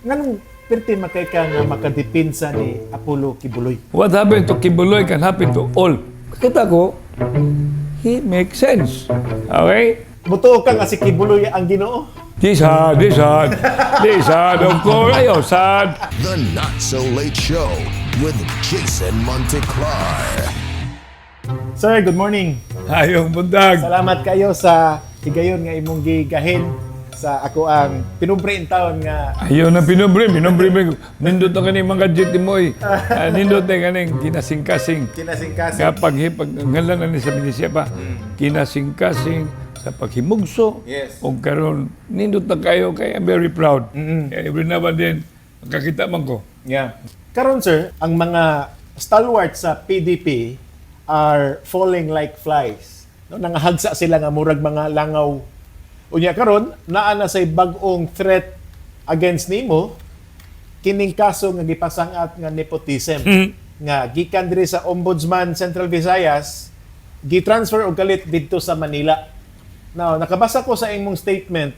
Nganong perti makay ka nga makadipinsa ni Apollo Kibuloy? What happened to Kibuloy can happen to all. Kita ko, he makes sense. Okay? Mutuo ka nga si Kibuloy ang Ginoo. Di sad, of course. Ayaw, sad. The Not So Late Show with Jason Monteclar. Sir, good morning. Ayaw, bundag. Salamat kayo sa higayon nga imong gigahin sa ako ang pinubre in taon nga. Ayaw na pinubre. Nindot na kaning mga gadget mo eh. Nindot na kaning kinasing-kasing. Kinasing-kasing. Kapag ngalan na ni sa minisya pa, kinasing-kasing sa paghimugso. Yes. O karon nindot na kayo kaya I'm very proud. Every now and then, magkakita man ko. Yeah. Karon sir, ang mga stalwarts sa PDP are falling like flies. No, nangahagsa sila nga murag mga langaw. Unya karon naa na say bag-ong threat against nimo kining kaso nga gipasangat nga nepotism nga gikan diri sa Ombudsman Central Visayas gitransfer og kalit didto sa Manila. Now, nakabasa ko sa imong statement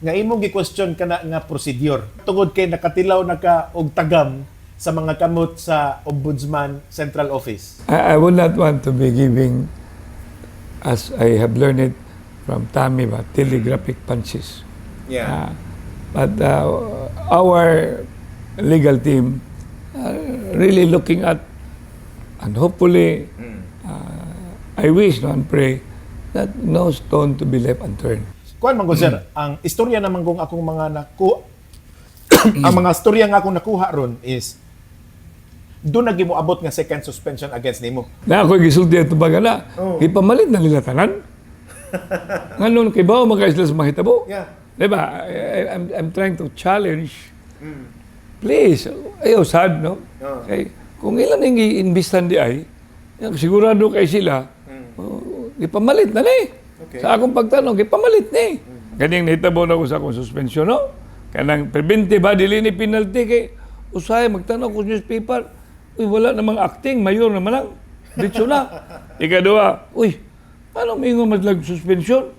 nga imong gi-question kana nga procedure tungod kay nakatilaw na ka og tagam sa mga kamot sa Ombudsman Central Office. I would not want to be giving, as I have learned it from Tami, telegraphic punches. Yeah. But our legal team really looking at, and hopefully, I wish and pray that no stone to be left unturned. Kuan man ko sir, ang istorya naman kung akong mga ang mga istorya nga akong nakuha ron is doon naging moabot nga second suspension against nimo. Na ako'y gisulti at bagana, ipamalit na nila tanan. Ngayon, kay bawa mag-aisla sa mahitabo. Yeah. Diba? I'm trying to challenge. Please, ayaw sad, no? Okay. Kung ilan yung i-investan di ay, sigurado kay sila, ipamalit na ni. Okay. Sa akong pagtanong, ipamalit ni. Kanyang nahitabo na ko sa akong suspension, no? Kanang preventive ba, dili ni penalty kay usay, magtanong ko sa newspaper, uy, wala namang acting, mayor naman lang. Ditso na. Ikadua, uy, ano may nga madlag suspension?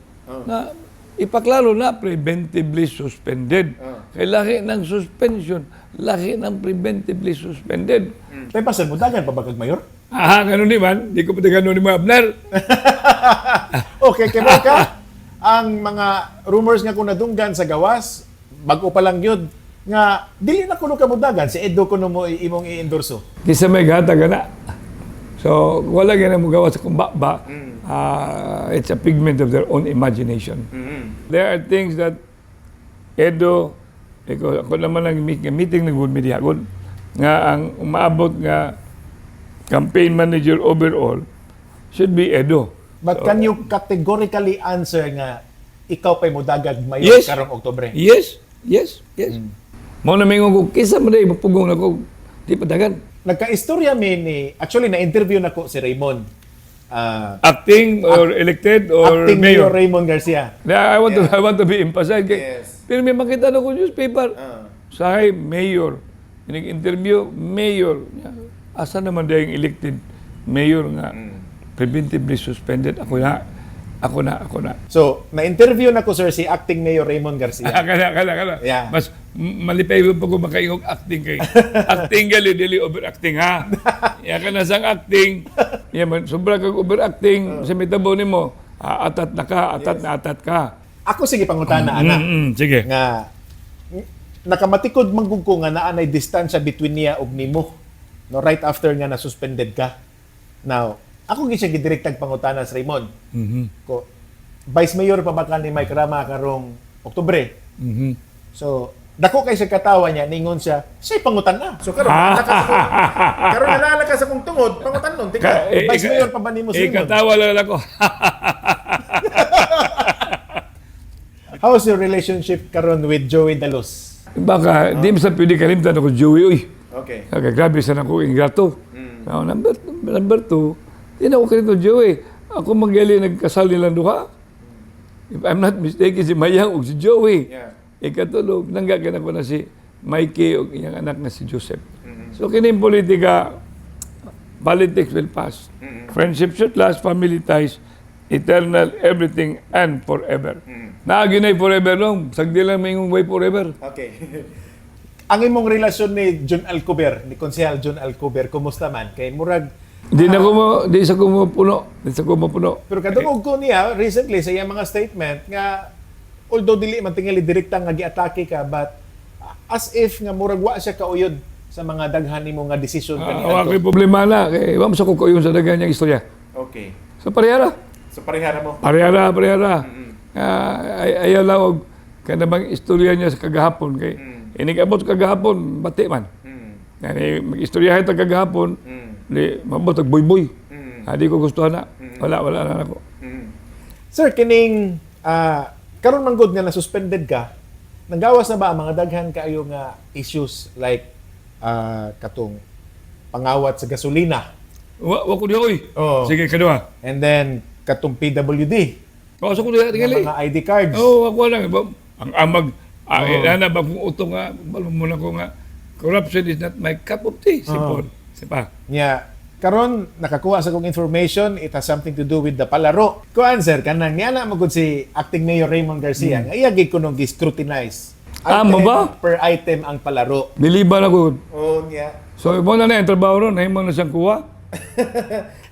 Na ipaklaro na, preventively suspended. Kaya laki ng suspension, laki ng preventively suspended. Tay pa sir, mudagan pa ba kag mayor? Ganun di man. Di ko pati ganun ni mga Abner. Okay, kay ka ang mga rumors nga kung nadunggan sa gawas, bago pa lang yun, nga dili na kuno kamudagan si Edo kuno mo imong i-endorso. Kisa may gata gana. So, wala ganun mo gawa sa kumbaba. It's a pigment of their own imagination. There are things that Edo, ako naman ang meeting ng good media, nga ang umaabot nga campaign manager overall should be Edo. But can you categorically answer nga ikaw pa'y mudagag mayor Yes. karong Oktubre? Yes. Mo na mingon ko, kisa man day mapugong ako, di padagan. Nagka-istorya ni, actually na-interview na ko si Raymond. Acting or elected or Acting mayor. Mayor Raymond Garcia. I want to be emphasized. Yes. Pero may makita na ko newspaper. Sahay, mayor. Inig-interview, mayor. Asa naman dahil elected mayor nga preventively suspended? Ako na. So, na-interview na ko sir si Acting Mayor Raymond Garcia. Kala. Yeah. Mas malipay mo pag makaingog acting kay. Acting gali, dili overacting ha. Ya ka na sang acting. Ya man, sobra kag overacting. Sa mitabo nimo, atat ka. Ako sige pangutana, ana. Sige. Nga, nakamatikod manggug ko nga naanay distansya between niya ug nimo. No, right after nga na-suspended ka. Now, ako gisya gidirektag pangutana sa Raymond. Ko, Vice Mayor pa ba ka ni Mike Rama karong Oktubre? So, dako kay sa katawa niya, ningon siya, siya'y pangutan na. So, karon nalala ka sa kong tungod, pangutan nun. Tika, Vice Mayor pa ba ni mo sa Raymond? Katawa lang ako. How's your relationship karon with Joey Dalos? Baka, di mo sa pwede kalimtan ako, Joey, uy. Okay. Grabe sa ako, ingrato. Now, number two, di na ako kanito, Joey. Ako magali nagkasal nilang duha. If I'm not mistaken, si Mayang o si Joey. Yeah. Ikatulog, nanggagan ako na si Mikey o iyang anak na si Joseph. So, kining politika, politics will pass. Friendship should last, family ties, eternal, everything, and forever. Naagi na forever long. Sagdi lang may way forever. Okay. Ang imong relasyon ni John Alcover, ni Konsehal John Alcover, kumusta man? Kay murag Di sa ko mapuno. pero kadungog ko niya recently sa iyang mga statement nga although dili man tingali direkta nga giatake ka but as if nga murag wa siya kauyod sa mga daghan nimo nga desisyon Wala ko'y problema na. Kaya wala mo sa kukuyon sa dagan niyang istorya. Okay. So parehara. So parehara mo. Parehara. Ayaw lang og kanabang istorya niya sa kagahapon. Kay inigabot sa kagahapon, bati man. Yani mag-istoryahin ta kagahapon, di mabot og boy-boy. Di ko gustuhan na. Wala na ako. Sir, kining karon man gud nga na-suspended ka, nagawas na ba ang mga daghan kaayo nga issues like katong pangawat sa gasolina Wa ko di oy. Oo. Sige kadua. and then katong PWD, So ko di tingali. mga ID cards. Ako lang. Ang amag, na ba kung utong nga, balong muna ko nga, corruption is not my cup of tea. Simple. Sipa. Nya karon nakakuha sa kong information, it has something to do with the palaro. Kuan sir, kanang niya na magud si Acting Mayor Raymond Garcia nga iya gid kuno gi-scrutinize. Mo ba? Per item ang palaro. Biliban ako. Oh, niya. So, mo na yung trabaho ron, nahimo na siyang kuha.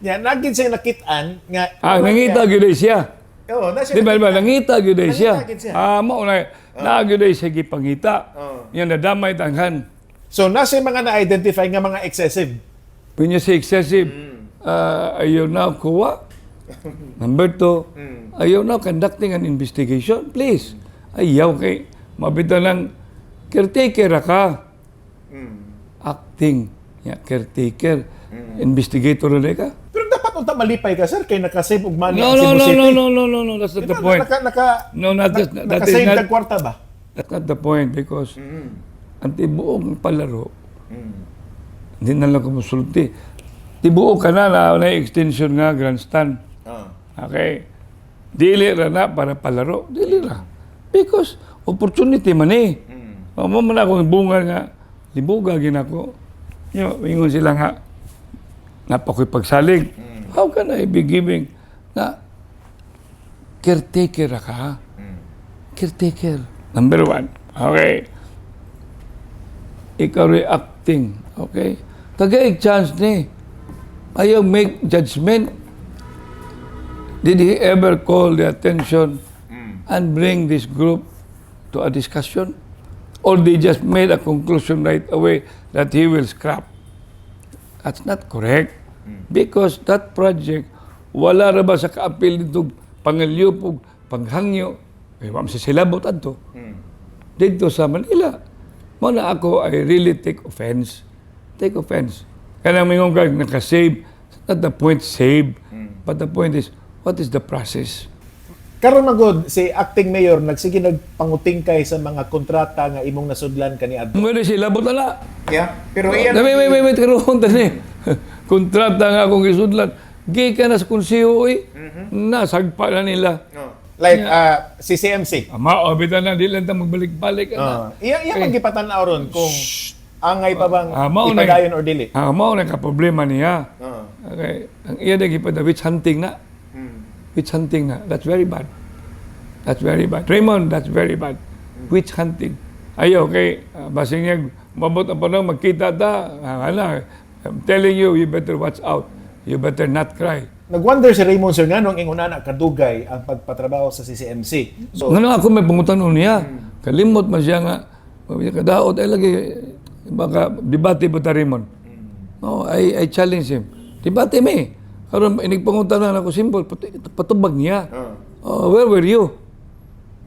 Nya nagid siya nakitaan nga Nangita gyud siya. Oo, na siya. Di ba, nangita gyud siya. Nangita gyud siya. Mo na, gyud siya gipangita. Yan nadamay tanghan. So nasa mga na-identify nga mga excessive. When you say excessive, ayaw na kuha. Number 2, ayaw na conducting an investigation. Please. Ayaw kay mabita lang caretaker ka. Acting. Caretaker. Investigator na ka. Pero dapat unta malipay ka sir kay nakasave og money No, ang Cebu City. no. That's not the point. No, that is Nakasave not. kag kwarta ba? That's not the point because ang tibuong palaro, hindi na lang kumusulti. Tibuo ka na extension nga grandstand. Okay. Dili ra na para palaro. Dili ra. Because opportunity man eh. Mo man akong bunga nga, libuga ginako. Ingon sila nga, napakoy pagsalig. How can I be giving na caretaker ka? Caretaker. Number 1. Okay. Ikaw reacting. Okay. Tagaig chance ni. Ayaw make judgment. Did he ever call the attention and bring this group to a discussion? Or they just made a conclusion right away that he will scrap? That's not correct. Because that project, wala ra ba sa kaapil dito pangalyupog, panghangyo, wala sa silabot adto. Dito sa Manila. Muna ako, I really take offense. Take offense. Kaya mingon ka, nakasave. Not the point save, but the point is, what is the process? Karon magod si Acting Mayor nagsige nagpanguting kay sa mga kontrata nga imong nasudlan kaniadto. Mga silabot na. Yeah, pero iyan Wait, karoon tani. Kontrata nga akong isudlan. Gikan na sa konseho nasagpa na nila. like si CMC. Maobitan na, di lang ta magbalik-balik. Iya man gipatan-aw ron kung angay pa bang mao na- ipadayon or dili. Mao na ka-problema niya. Okay. Ang iya na gipada witch hunting na. Witch hunting na. That's very bad. That's very bad. Raymond, that's very bad. Witch hunting. Ayaw, okay. Basing niya, mabot ang panahon, magkita ta. I'm telling you, you better watch out. You better not cry. Nagwonder si Raymond sir nga nung ingon na kadugay ang pagpatrabaho sa CCMC. So Nga ako may pangutan niya. Kalimot man siya nga. Kadaot ay lagi. Baka debate ba ta Raymond? No, I challenge him. Debate me. Karon inigpangutan na ako simple. Patubag niya. Where were you?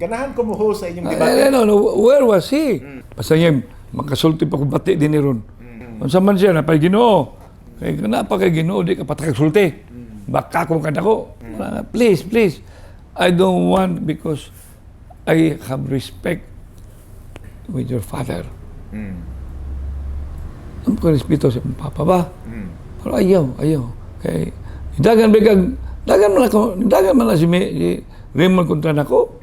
ganahan ko mo sa inyong debate. No, where was he? Basta niya, makasulti pa kung bati din ni Ron. Unsa man siya, napay Ginoo. Kaya napa kay Ginoo, di ka patakagsulti. Baka kung kada ko. Please. I don't want because I have respect with your father. Ang ko respeto sa papa ba? Pero ayaw. Kay dagan man na si Raymond kontra nako.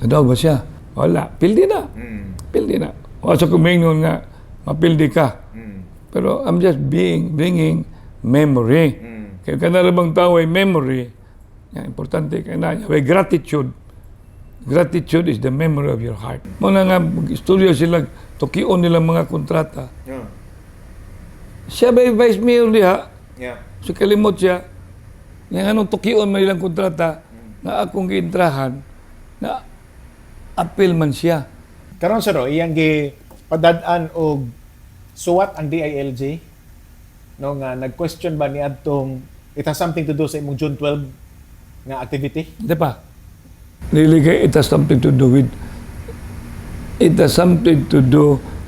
Daw ba siya? Wala. Pildi na. Wasa ko mingon nga mapildi ka. Pero I'm just bringing memory. Kaya kanarabang tao ay memory. Yan, importante kaya na. May gratitude. Gratitude is the memory of your heart. Muna nga, mag-istorya sila, tukion nilang mga kontrata. Yeah. Siya ba yung Vice Mayor diha? Yeah. So kalimot siya, yung anong tukion mo ilang kontrata, na akong giintrahan, na appeal man siya. Karon sir, iyang gi padad-an og suwat ang DILG no nga nag-question ba ni adtong it has something to do sa imong June 12 nga activity? Di ba? Liligay, it has something to do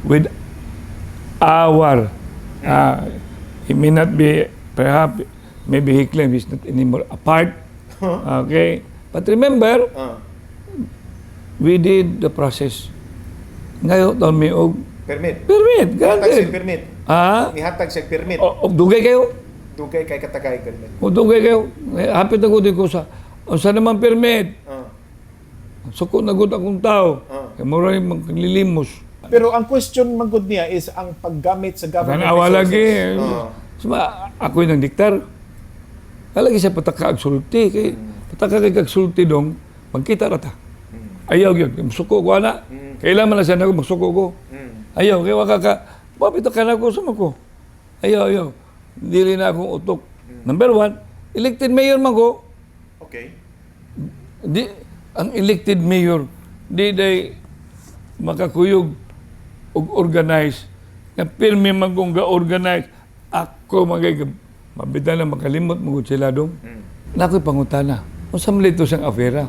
with our it may not be, perhaps maybe he claims he's not anymore apart. Okay? But remember, we did the process. Ngayon, taon may og Permit. permit. Hatag Granted. siya permit. Ha? Nihatag siya permit. O dugay kayo? Dugay kay katakay permit. O dugay kayo? Hapit na ko din ko sa, o sa naman permit? Suko na gud akong tao. Kaya mura yung maglilimos. Pero ang question man gud niya is ang paggamit sa government Tanawa lagi. Oo. Suma, ako'y nang diktar. Kalagi siya pataka ag sulti. Kay, pataka kay ag sulti dong, magkita rata. Ayaw yun. Suko ko ana. Kailangan na siya na ako, magsuko ko. Ayaw, kaya waka ka, papito ka na ako sa ko. Ayaw. Dili na akong utok. Number one, elected mayor man ko. Okay. Ang elected mayor, di day makakuyog og organize. Na pirmi man kong ga-organize. Ako mabita na makalimot mo sila dong. Na ako'y pangutana. Kung sa malito siyang afera.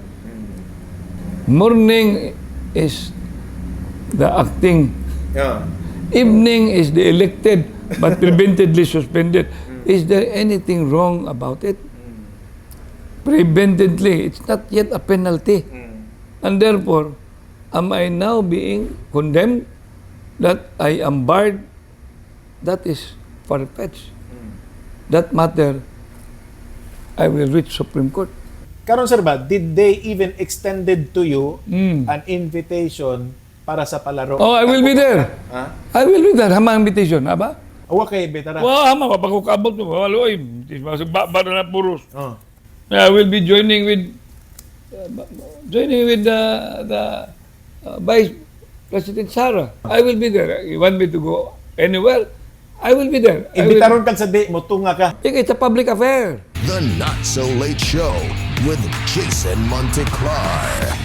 Morning is the acting. Yeah. Evening is the elected but preventedly suspended. Is there anything wrong about it? Preventedly, it's not yet a penalty. And therefore, am I now being condemned that I am barred? That is far-fetched. That matter, I will reach Supreme Court. Karon sir ba, did they even extended to you an invitation para sa palaro? Oh, I will be there. Ha? I will be there. Hamang invitation, aba? Awa kay betara. Wow, hama, papagkukabot mo. Waloy, ba na puros. Oh. I will be joining with the Vice President Sara. I will be there. You want me to go anywhere? I will be there. Imbitaron kag sa di mo tunga ka. It's a public affair. The Not So Late Show with Jason Monteclar.